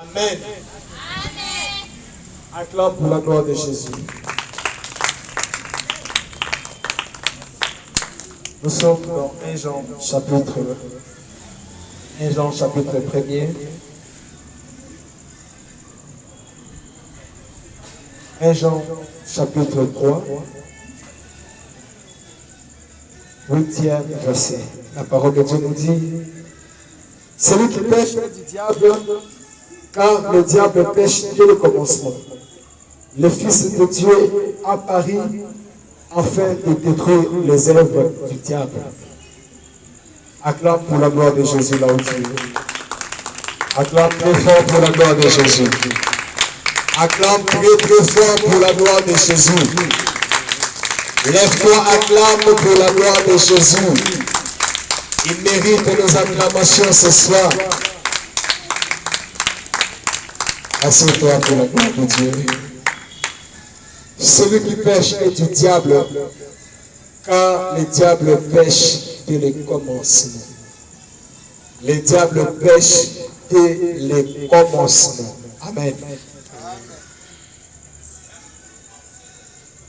Amen. Acclame pour la gloire de Jésus. Nous sommes dans 1 Jean chapitre 1er. 1 Jean chapitre 3. 8e verset. La parole de Dieu nous dit: celui qui pêche du diable, car le diable pêche dès le commencement. Le Fils de Dieu apparut afin de détruire les œuvres du diable. Acclame pour la gloire de Jésus là où tu es. Acclame très fort pour la gloire de Jésus. Acclame très très fort pour la gloire de Jésus. Lève-toi, acclame pour la gloire de Jésus. Il mérite nos acclamations ce soir. Assieds-toi pour la gloire de Dieu. Celui qui pêche est du diable, car le diable pêche dès le commencement. Le diable pêche dès le commencement. Amen.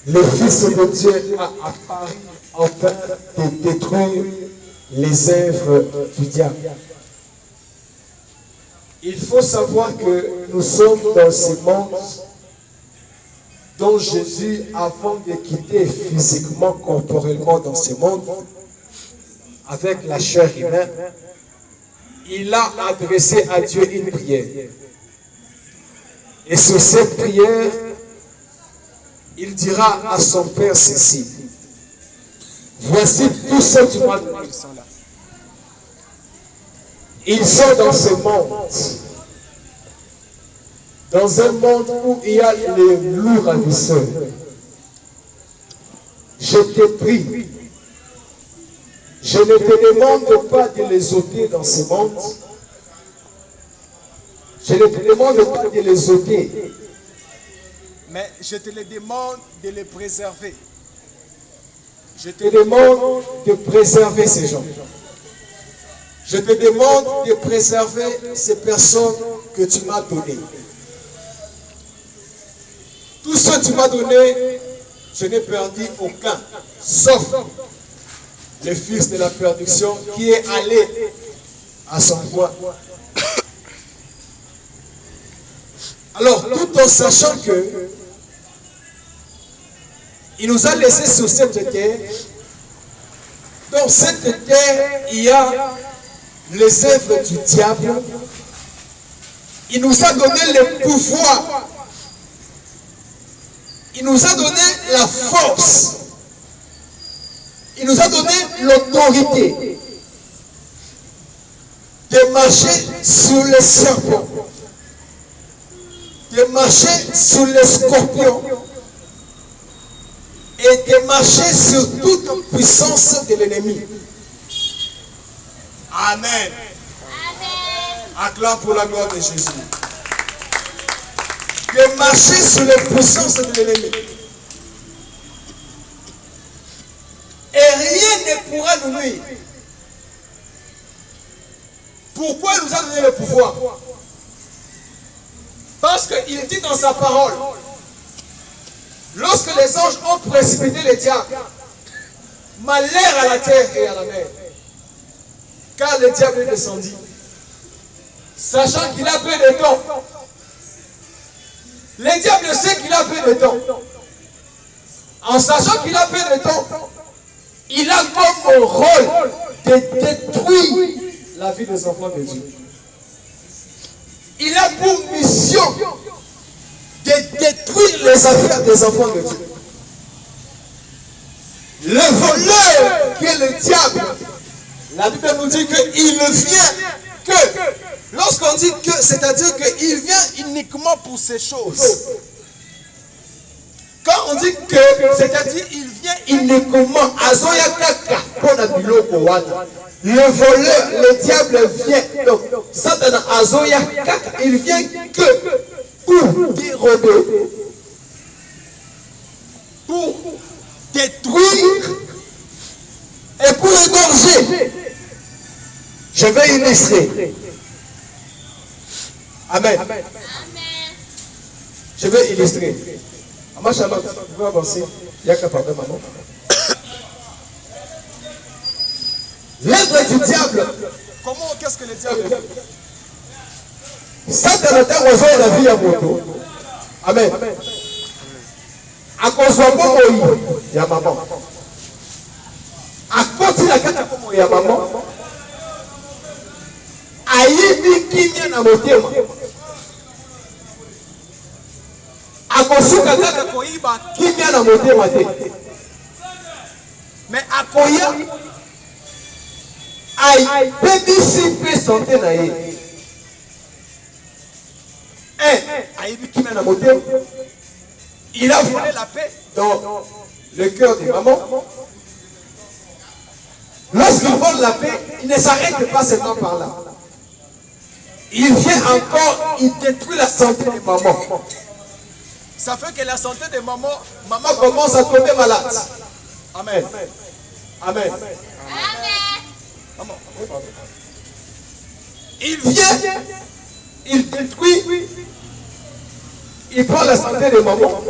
Le Fils de Dieu a apparu afin de détruire les œuvres du diable. Il faut savoir que nous sommes dans ce monde dont Jésus, avant de quitter physiquement, corporellement dans ce monde, avec la chair humaine, il a adressé à Dieu une prière. Et sur cette prière, il dira à son Père ceci: voici tous ceux qui m'ont donné. Ils sont dans ce monde. Dans un monde où il y a les loups ravisseurs. Je te prie. Je ne te demande pas de les ôter dans ce monde. Je ne te demande pas de les ôter. Mais je te le demande de les préserver. Je te demande de préserver ces gens. Je te demande de préserver ces personnes que tu m'as données. Tout ce que tu m'as donné, je n'ai perdu aucun, sauf le fils de la perdition qui est allé à son point. Alors, tout en sachant que il nous a laissé sur cette terre. Dans cette terre, il y a les œuvres du diable. Il nous a donné le pouvoir. Il nous a donné la force. Il nous a donné l'autorité de marcher sur les serpents, de marcher sur les scorpions et de marcher sur toute puissance de l'ennemi. Amen. Acclame pour la gloire de Jésus. De marcher sur les puissances de l'ennemi. Et rien ne pourra nous nuire. Pourquoi il nous a donné le pouvoir? Parce qu'il dit dans sa parole, lorsque les anges ont précipité les diables, malheur à la terre et à la mer, car le diable est descendu, sachant qu'il a peu de temps. Le diable sait qu'il a peu de temps. En sachant qu'il a peu de temps, il a comme rôle de détruire la vie des enfants de Dieu. Il a pour mission de détruire les affaires des enfants de Dieu. Le voleur qui est le diable, la Bible nous dit qu'il ne vient que, lorsqu'on dit que, c'est-à-dire qu'il vient uniquement pour ces choses. Quand on dit que, c'est-à-dire il vient uniquement, Azoya Kaka, le voleur, le diable vient, donc, Satan Azoya Kaka, il vient que pour dérober, pour détruire et pour égorger. Je vais illustrer. Amen. Je vais illustrer. Maman Charlotte, vous pouvez avancer. Il n'y a qu'à parler, maman. L'œuvre du diable. Comment, qu'est-ce que le diable fait? Satan est un la vie à moto. Amen. À cause de moi, il y a maman. À côté de la carte, il y a maman. Aïe, qui vient à moter. À cause de la carte, qui vient à moter. Mais à Koya, aïe, baby, si peut santé naïe. Aïe, qui vient à moter. Il a volé la paix dans le cœur des mamans. Lorsqu'il vole la paix, il ne s'arrête pas seulement par là. Il vient encore, il détruit la santé des mamans. Ça fait que la santé des mamans, maman commence à tomber malade. Amen. Amen. Amen. Il vient, il détruit, il prend la santé des mamans.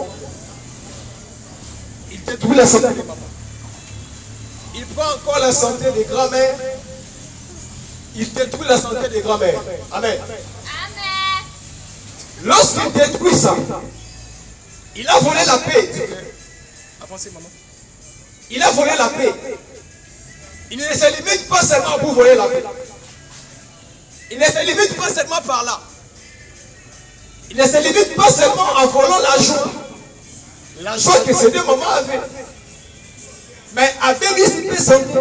Il détruit la santé des mamans. Il prend encore la santé des grands-mères. Il détruit la santé des grands-mères. Amen. Amen. Lorsqu'il détruit ça, il a volé la paix. Avancez, maman. Il a volé la paix. Il ne se limite pas seulement pour voler la paix. Il ne se limite pas seulement par là. Il ne se limite pas seulement en volant la joie. La joie que ces deux mamans avaient. Mais à Béris, santé,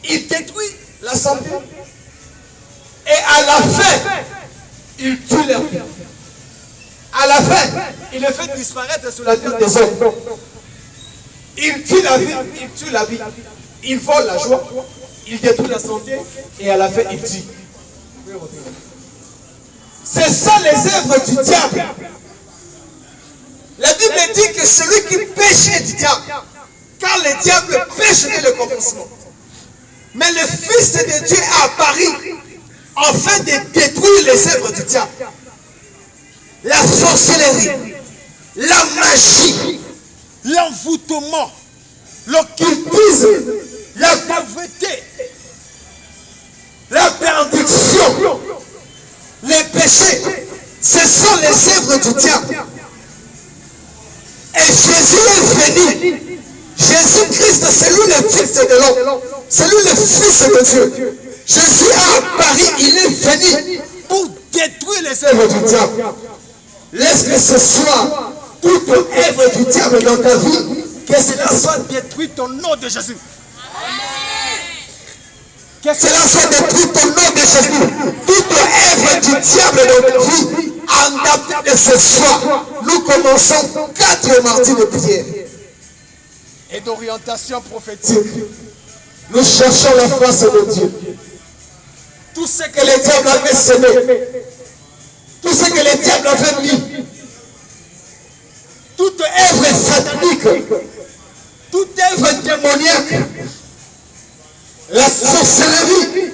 il détruit la santé. Et à la fin, il tue leur vie. À la fin, il le fait disparaître sur la terre des hommes. Il tue la vie, il tue la vie. Il vole la joie, il détruit la santé et à la fin, il tue. C'est ça les œuvres du diable. La Bible dit que celui qui pêche est du diable. Car le diable pêche dès le commencement. Mais le Fils de Dieu est apparu afin de détruire les œuvres du diable. La sorcellerie, la magie, l'envoûtement, l'occultisme, la pauvreté, la perdition, les péchés, ce sont les œuvres du diable. Et Jésus est venu. Jésus-Christ, c'est lui le Fils de l'homme. C'est lui le Fils de Dieu. Jésus a apparu, il est venu pour détruire les œuvres du diable. Laisse que ce soit toute œuvre du diable dans ta vie, que cela soit détruit au nom de Jésus. Que cela soit détruit au nom de Jésus. Toute œuvre du diable dans ta vie, en date de ce soir, nous commençons 4 mardis de prière et d'orientation prophétique. Nous cherchons la face de Dieu. Tout ce que le diable avait semé, tout ce que le diable avait mis, toute œuvre satanique, toute œuvre démoniaque, la sorcellerie,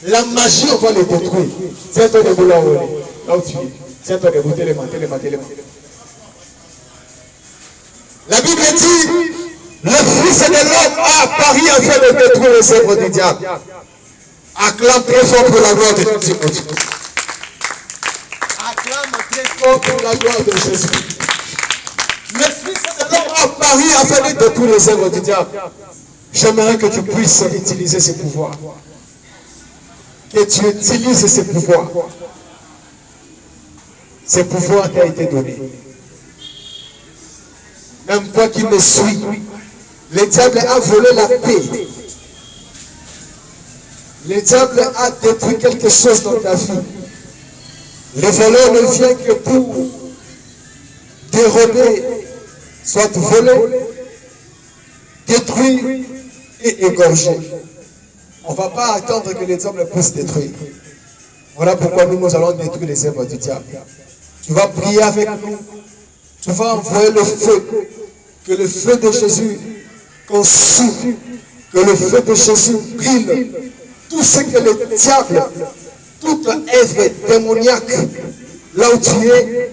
la magie, on va les détruire. Tiens-toi debout là où tu es. Tiens-toi debout, téléma. La Bible dit, le Fils de l'homme a apparu afin de détruire les œuvres du diable. Acclame très fort pour la gloire de Jésus. Acclame très fort pour la gloire de Jésus. Le Fils de l'homme a apparu afin de détruire les œuvres du diable. J'aimerais que tu puisses utiliser ces pouvoirs. Que tu utilises ces pouvoirs. Ces pouvoirs t'ont été donnés. Même toi qui me suis, le diable a volé la paix. Le diable a détruit quelque chose dans ta vie. Le voleur ne vient que pour dérober, soit voler, détruire et égorger. On ne va pas attendre que le diable puisse détruire. Voilà pourquoi nous allons détruire les œuvres du diable. Tu vas prier avec nous. Tu vas envoyer le feu. Que le feu de Jésus consume. Que le feu de Jésus brille. Tout ce que le diable toute œuvre démoniaque, là où tu es,